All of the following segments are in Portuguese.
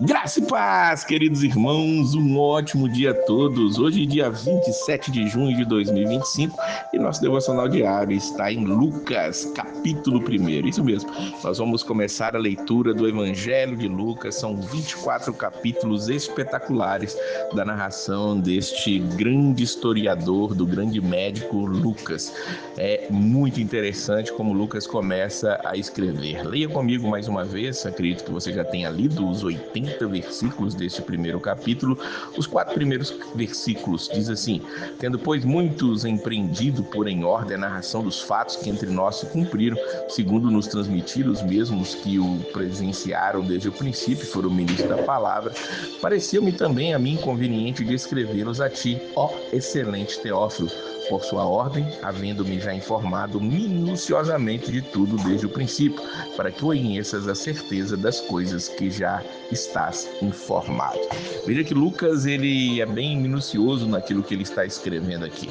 Graça e paz, queridos irmãos, um ótimo dia a todos. Hoje, dia 27 de junho de 2025, e nosso devocional diário está em Lucas, capítulo 1. Isso mesmo, nós vamos começar a leitura do Evangelho de Lucas. São 24 capítulos espetaculares da narração deste grande historiador, do grande médico Lucas. É muito interessante como Lucas começa a escrever. Leia comigo mais uma vez, acredito que você já tenha lido os 80 versículos deste primeiro capítulo. Os 4 primeiros versículos diz assim: tendo, pois, muitos empreendido por em ordem a narração dos fatos que entre nós se cumpriram, segundo nos transmitiram os mesmos que o presenciaram desde o princípio, foram ministros da palavra, pareceu-me também a mim conveniente de escrevê-los a ti, ó excelente Teófilo, por sua ordem, havendo-me já informado minuciosamente de tudo desde o princípio, para que conheças a certeza das coisas que já estás informado. Veja que Lucas ele é bem minucioso naquilo que ele está escrevendo aqui.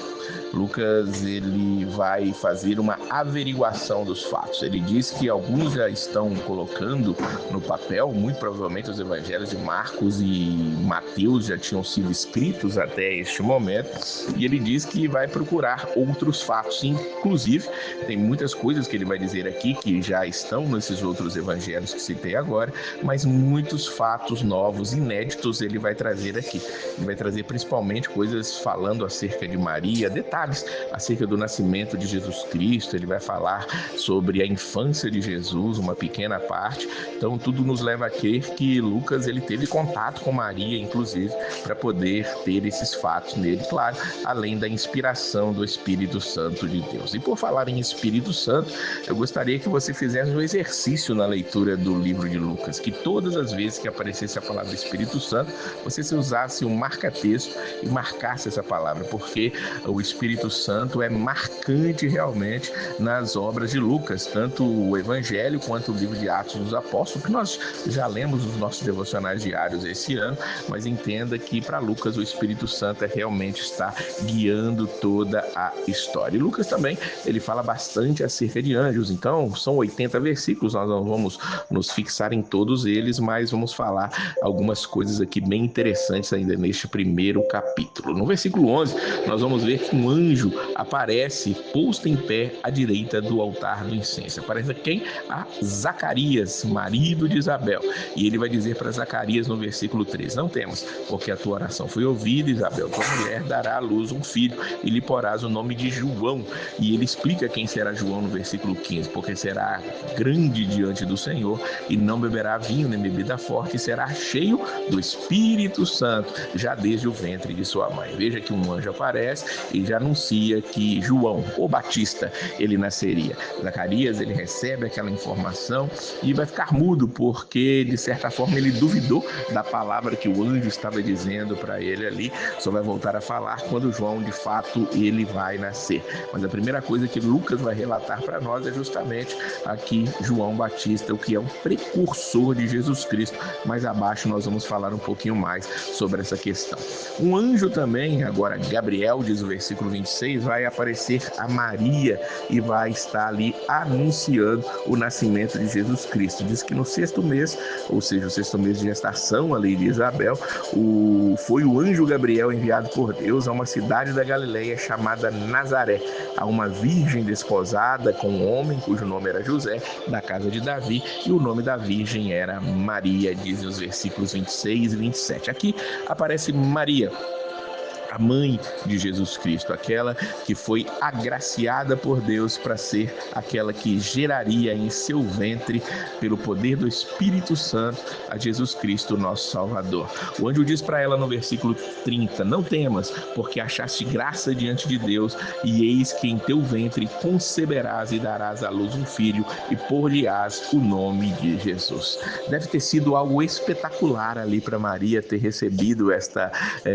Lucas ele vai fazer uma averiguação dos fatos. Ele diz que alguns já estão colocando no papel, muito provavelmente os evangelhos de Marcos e Mateus já tinham sido escritos até este momento, e ele diz que vai procurar outros fatos. Inclusive, tem muitas coisas que ele vai dizer aqui que já estão nesses outros evangelhos que citei agora, mas muitos fatos novos, inéditos, ele vai trazer aqui. Ele vai trazer principalmente coisas falando acerca de Maria, detalhes acerca do nascimento de Jesus Cristo. Ele vai falar sobre a infância de Jesus, uma pequena parte. Então, tudo nos leva a crer que Lucas ele teve contato com Maria, inclusive, para poder ter esses fatos nele, claro, além da inspiração do Espírito Santo de Deus. E por falar em Espírito Santo, eu gostaria que você fizesse um exercício na leitura do livro de Lucas, que todas as vezes que aparecesse a palavra Espírito Santo, você se usasse um marca-texto e marcasse essa palavra, porque o Espírito Santo é marcante realmente nas obras de Lucas, tanto o Evangelho quanto o livro de Atos dos Apóstolos, que nós já lemos nos nossos devocionais diários esse ano, mas entenda que para Lucas o Espírito Santo realmente está guiando toda a história. E Lucas também, ele fala bastante acerca de anjos. Então, são 80 versículos, nós não vamos nos fixar em todos eles, mas vamos falar algumas coisas aqui bem interessantes ainda neste primeiro capítulo. No versículo 11, nós vamos ver que um anjo aparece posto em pé à direita do altar do incenso. Aparece quem? A Zacarias, marido de Isabel. E ele vai dizer para Zacarias no versículo 3, não temas, porque a tua oração foi ouvida, Isabel, tua mulher dará à luz um filho e lhe porás o nome de João. E ele explica quem será João no versículo 15, porque será grande diante do Senhor e não beberá vinho nem bebida forte, e será cheio do Espírito Santo, já desde o ventre de sua mãe. Veja que um anjo aparece e já anuncia que João, o Batista, ele nasceria. Zacarias, ele recebe aquela informação e vai ficar mudo, porque de certa forma ele duvidou da palavra que o anjo estava dizendo para ele ali. Só vai voltar a falar quando João, de fato, ele vai nascer. Mas a primeira coisa que Lucas vai relatar para nós é justamente aqui João Batista, o que é um precursor de Jesus Cristo. Mais abaixo nós vamos falar um pouquinho mais sobre essa questão. Um anjo também, agora Gabriel, diz o versículo 26, vai aparecer a Maria e vai estar ali anunciando o nascimento de Jesus Cristo. Diz que no 6º mês, ou seja, o 6º mês de gestação ali de Isabel, foi o anjo Gabriel enviado por Deus a uma cidade da Galileia chamada Nazaré, a uma virgem desposada com um homem cujo nome era José, da casa de Davi, e o nome da virgem era Maria, dizem os versículos 26 e 27. Aqui aparece Maria, a mãe de Jesus Cristo, aquela que foi agraciada por Deus para ser aquela que geraria em seu ventre, pelo poder do Espírito Santo, a Jesus Cristo, nosso Salvador. O anjo diz para ela no versículo 30, não temas, porque achaste graça diante de Deus, e eis que em teu ventre conceberás e darás à luz um filho, e por-lhe-ás o nome de Jesus. Deve ter sido algo espetacular ali para Maria ter recebido esta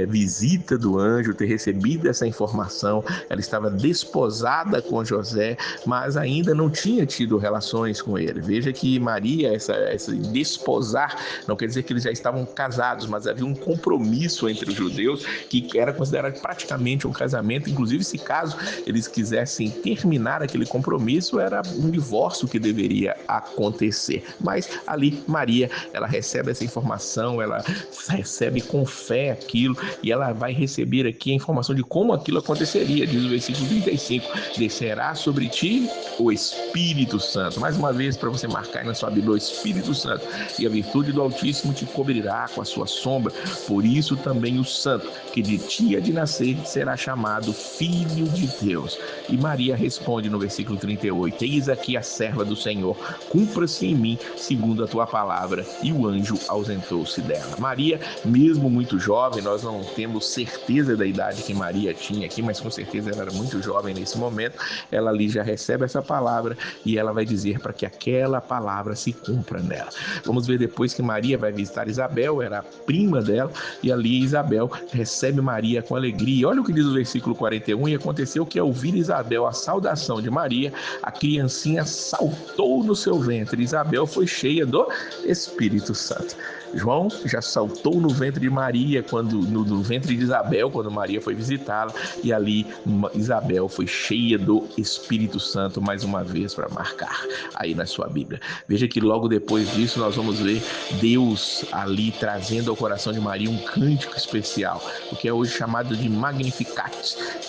visita do anjo, ter recebido essa informação. Ela estava desposada com José, mas ainda não tinha tido relações com ele. Veja que Maria, essa desposar, não quer dizer que eles já estavam casados, mas havia um compromisso entre os judeus que era considerado praticamente um casamento. Inclusive, se caso eles quisessem terminar aquele compromisso, era um divórcio que deveria acontecer. Mas ali Maria, ela recebe essa informação, ela recebe com fé aquilo, e ela vai receber aqui a informação de como aquilo aconteceria. Diz o versículo 35: descerá sobre ti o Espírito Santo. Mais uma vez, para você marcar aí na sua Bíblia: o Espírito Santo, e a virtude do Altíssimo te cobrirá com a sua sombra. Por isso também o santo que de ti há de nascer será chamado Filho de Deus. E Maria responde no versículo 38: eis aqui a serva do Senhor, cumpra-se em mim segundo a tua palavra. E o anjo ausentou-se dela. Maria, mesmo muito jovem, nós não temos certeza da idade que Maria tinha aqui, mas com certeza ela era muito jovem nesse momento. Ela ali já recebe essa palavra e ela vai dizer para que aquela palavra se cumpra nela. Vamos ver depois que Maria vai visitar Isabel, era a prima dela, e ali Isabel recebe Maria com alegria. Olha o que diz o versículo 41: e aconteceu que, ao ouvir Isabel a saudação de Maria, a criancinha saltou no seu ventre. Isabel foi cheia do Espírito Santo. João já saltou no ventre de Maria, no ventre de Isabel, quando Maria foi visitá-la, e ali Isabel foi cheia do Espírito Santo, mais uma vez, para marcar aí na sua Bíblia. Veja que logo depois disso nós vamos ver Deus ali trazendo ao coração de Maria um cântico especial, o que é hoje chamado de Magnificat.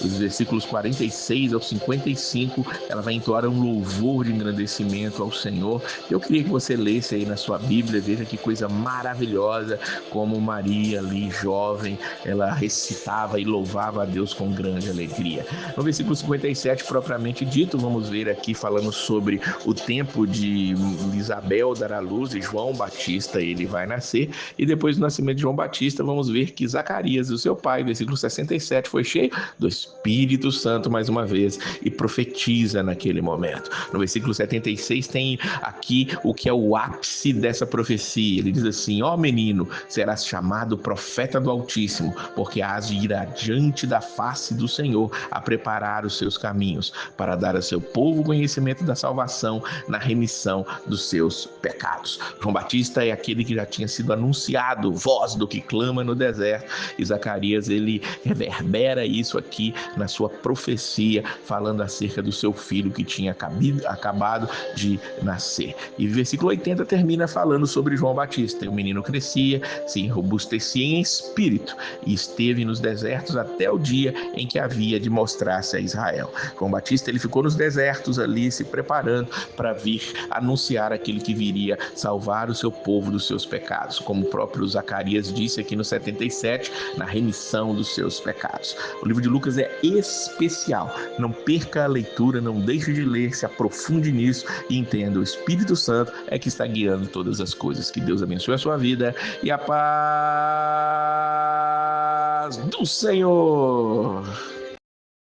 Os versículos 46 ao 55, ela vai entoar um louvor de engrandecimento ao Senhor. Eu queria que você lesse aí na sua Bíblia. Veja que coisa maravilhosa, como Maria ali, jovem, ela recitava e louvava a Deus com grande alegria. No versículo 57, propriamente dito, vamos ver aqui falando sobre o tempo de Isabel dar à luz e João Batista, ele vai nascer, e depois do nascimento de João Batista, vamos ver que Zacarias, o seu pai, versículo 67, foi cheio do Espírito Santo mais uma vez e profetiza naquele momento. No versículo 76 tem aqui o que é o ápice dessa profecia. Ele diz assim: ó menino, serás chamado profeta do Altíssimo, porque hás de ir adiante da face do Senhor a preparar os seus caminhos, para dar a seu povo conhecimento da salvação na remissão dos seus pecados. João Batista é aquele que já tinha sido anunciado, voz do que clama no deserto, e Zacarias, ele reverbera isso aqui na sua profecia, falando acerca do seu filho que tinha acabado de nascer. E o versículo 80 termina falando sobre João Batista: e o menino crescia, se robustecia em espírito, e esteve nos desertos até o dia em que havia de mostrar-se a Israel. João Batista, ele ficou nos desertos ali, se preparando para vir anunciar aquele que viria salvar o seu povo dos seus pecados, como o próprio Zacarias disse aqui no 77, na remissão dos seus pecados. O livro de Lucas é especial. Não perca a leitura, não deixe de ler, se aprofunde nisso e entenda: o Espírito Santo é que está guiando todas as coisas. Que Deus abençoe a sua vida e a paz do Senhor.